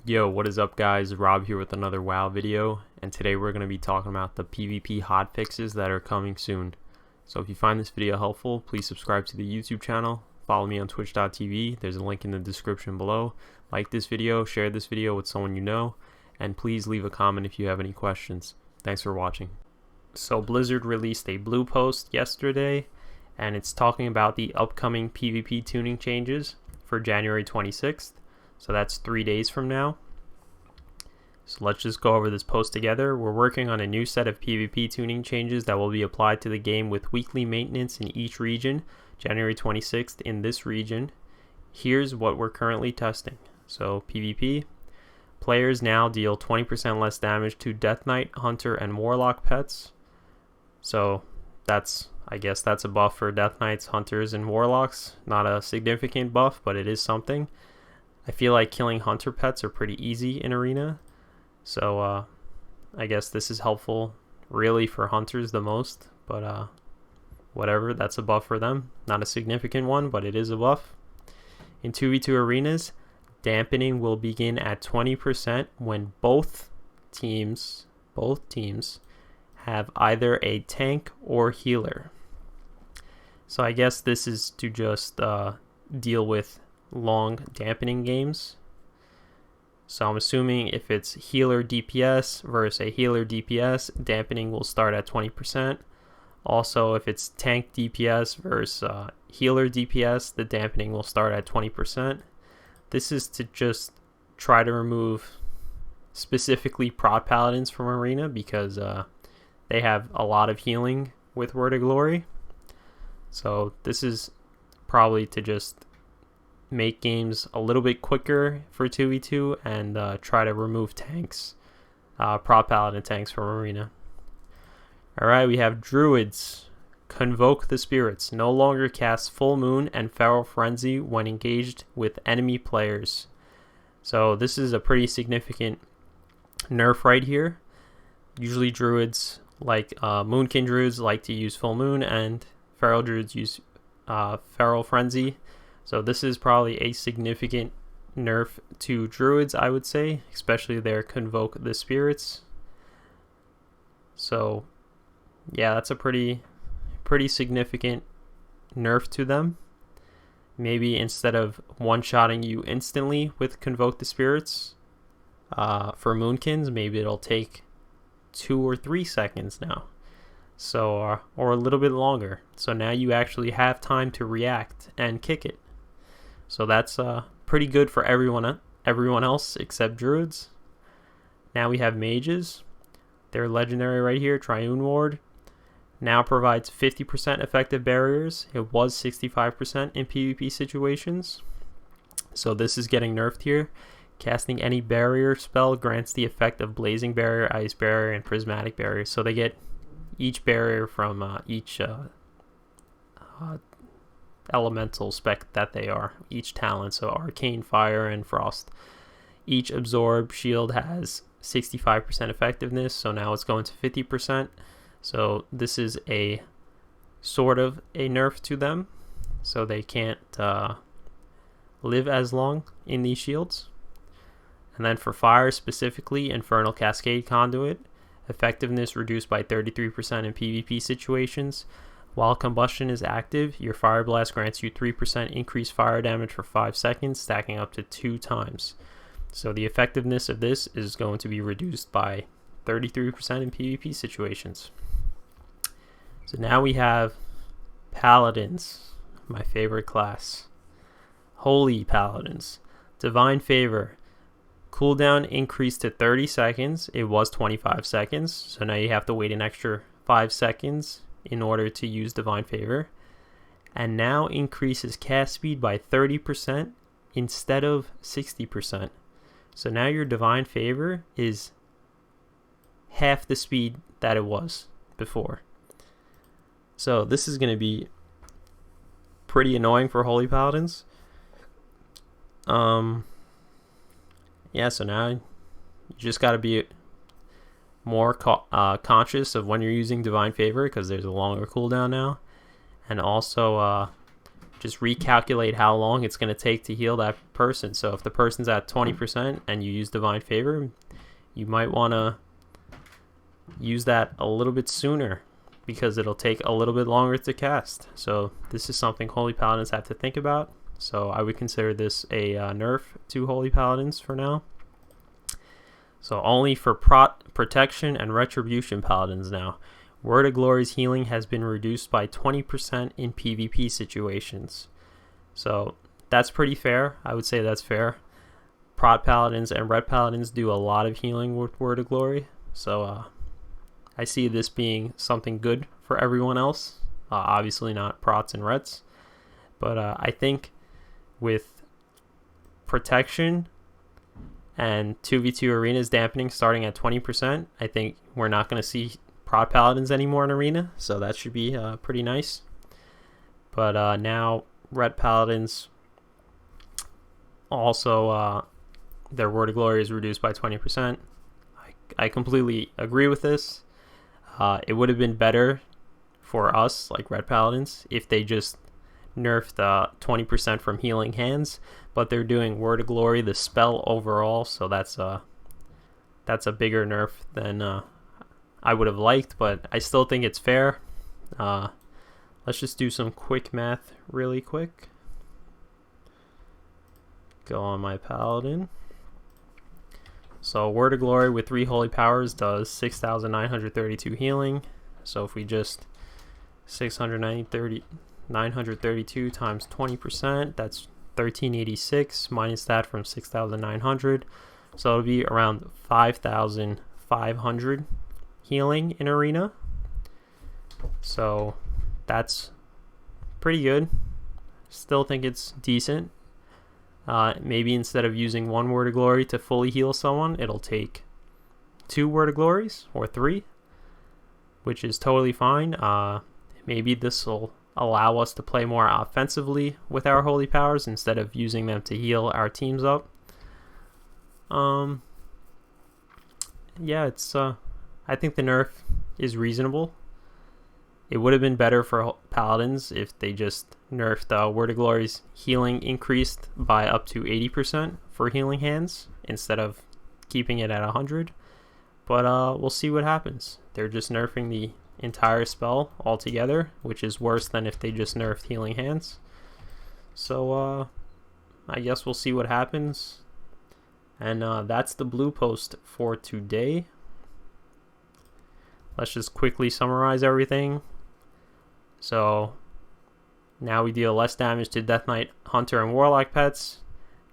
Yo, what is up guys? Rob here with another WoW video, and today we're going to be talking about the PvP hotfixes that are coming soon. So if you find this video helpful, please subscribe to the YouTube channel, follow me on twitch.tv, there's a link in the description below, like this video, share this video with someone you know, and please leave a comment if you have any questions. Thanks for watching. So Blizzard released a blue post yesterday, and it's talking about the upcoming PvP tuning changes for January 26th. So that's 3 days from now. So let's just go over this post together. We're working on a new set of PvP tuning changes that will be applied to the game with weekly maintenance in each region, January 26th in this region. Here's what we're currently testing. So PvP, players now deal 20% less damage to Death Knight, Hunter, and Warlock pets. So I guess that's a buff for Death Knights, Hunters, and Warlocks. Not a significant buff, but it is something. I feel like killing hunter pets are pretty easy in Arena, so I guess this is helpful really for hunters the most, but whatever, that's a buff for them. Not a significant one, but it is a buff. In 2v2 arenas, dampening will begin at 20% when both teams have either a tank or healer. So I guess this is to just deal with long dampening games. So I'm assuming if it's healer DPS versus a healer DPS, dampening will start at 20%. Also, if it's tank DPS versus healer DPS, the dampening will start at 20%. This is to just try to remove specifically prot paladins from Arena because they have a lot of healing with Word of Glory. So this is probably to just make games a little bit quicker for 2v2 and try to remove tanks, prot paladin tanks from Arena. Alright, we have Druids. Convoke the Spirits. No longer cast Full Moon and Feral Frenzy when engaged with enemy players. So this is a pretty significant nerf right here. Usually Druids, like Moonkin Druids, like to use Full Moon, and Feral Druids use Feral Frenzy. So this is probably a significant nerf to Druids, I would say, especially their Convoke the Spirits. So yeah, that's a pretty significant nerf to them. Maybe instead of one-shotting you instantly with Convoke the Spirits for Moonkins, maybe it'll take 2 or 3 seconds now. So or a little bit longer. So now you actually have time to react and kick it. So that's pretty good for everyone else except Druids. Now we have Mages. They're legendary right here. Triune Ward now provides 50% effective barriers. It was 65% in PvP situations. So this is getting nerfed here. Casting any barrier spell grants the effect of Blazing Barrier, Ice Barrier, and Prismatic Barrier. So they get each barrier from each elemental spec that they are, each talent. So Arcane, Fire, and Frost. Each Absorb shield has 65% effectiveness, so now it's going to 50%. So this is a sort of a nerf to them, so they can't live as long in these shields. And then for Fire specifically, Infernal Cascade Conduit, effectiveness reduced by 33% in PvP situations. While combustion is active, your Fire Blast grants you 3% increased fire damage for 5 seconds, stacking up to 2 times. So the effectiveness of this is going to be reduced by 33% in PvP situations. So now we have Paladins, my favorite class. Holy Paladins. Divine Favor. Cooldown increased to 30 seconds. It was 25 seconds, so now you have to wait an extra 5 seconds in order to use Divine Favor, and now increases cast speed by 30% instead of 60%. So now your Divine Favor is half the speed that it was before. So this is going to be pretty annoying for Holy Paladins. Yeah, so now you just got to be more conscious of when you're using Divine Favor because there's a longer cooldown now, and also just recalculate how long it's going to take to heal that person. So if the person's at 20% and you use Divine Favor, you might want to use that a little bit sooner because it'll take a little bit longer to cast. So this is something Holy Paladins have to think about. So I would consider this a nerf to Holy Paladins for now. So only for protection and retribution paladins now. Word of Glory's healing has been reduced by 20% in PvP situations. So that's pretty fair. I would say that's fair. Prot paladins and red paladins do a lot of healing with Word of Glory. So I see this being something good for everyone else. Obviously not prots and reds. But I think with protection and 2v2 arenas dampening starting at 20%, I think we're not going to see prot paladins anymore in arena, so that should be pretty nice. But now red paladins also their Word of Glory is reduced by 20%. I completely agree with this. It would have been better for us, like red paladins, if they just nerfed 20% from healing hands, but they're doing Word of Glory, the spell overall, so that's a bigger nerf than I would have liked, but I still think it's fair. Let's just do some quick math really quick. Go on my paladin. So Word of Glory with 3 holy powers does 6,932 healing. So if we just 932 times 20%, that's 1386 minus that from 6,900. So it'll be around 5,500 healing in arena. So that's pretty good. Still think it's decent. Maybe instead of using 1 Word of Glory to fully heal someone, it'll take 2 Word of Glories or 3, which is totally fine. Maybe this will allow us to play more offensively with our holy powers instead of using them to heal our teams up. Yeah, it's I think the nerf is reasonable. It would have been better for paladins if they just nerfed Word of Glory's healing increased by up to 80% for healing hands instead of keeping it at 100. But we'll see what happens. They're just nerfing the entire spell altogether, which is worse than if they just nerfed healing hands. So I guess we'll see what happens. And that's the blue post for today. Let's just quickly summarize everything. So now we deal less damage to Death Knight, Hunter, and Warlock pets.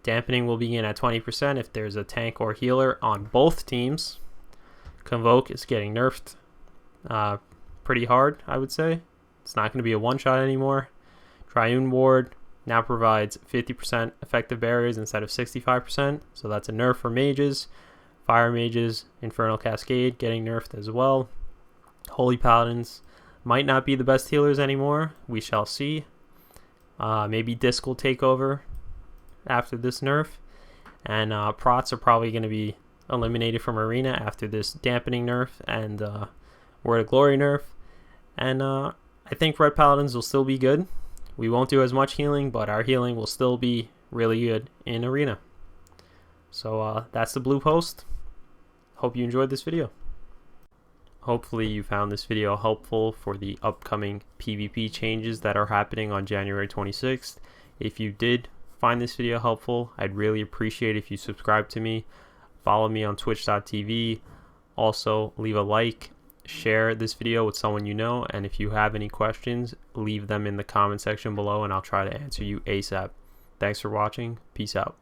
Dampening will begin at 20% if there's a tank or healer on both teams. Convoke is getting nerfed pretty hard, I would say. It's not going to be a one-shot anymore. Triune Ward now provides 50% effective barriers instead of 65%, so that's a nerf for mages. Fire mages, Infernal Cascade getting nerfed as well. Holy Paladins might not be the best healers anymore. We shall see. Maybe Disc will take over after this nerf. And Prots are probably going to be eliminated from Arena after this dampening nerf and Word of Glory nerf. And I think Red Paladins will still be good. We won't do as much healing, but our healing will still be really good in Arena. So that's the blue post. Hope you enjoyed this video. Hopefully you found this video helpful for the upcoming PvP changes that are happening on January 26th. If you did find this video helpful, I'd really appreciate if you subscribe to me, follow me on twitch.tv, also leave a like, share this video with someone you know, and if you have any questions, leave them in the comment section below and I'll try to answer you ASAP. Thanks for watching. Peace out.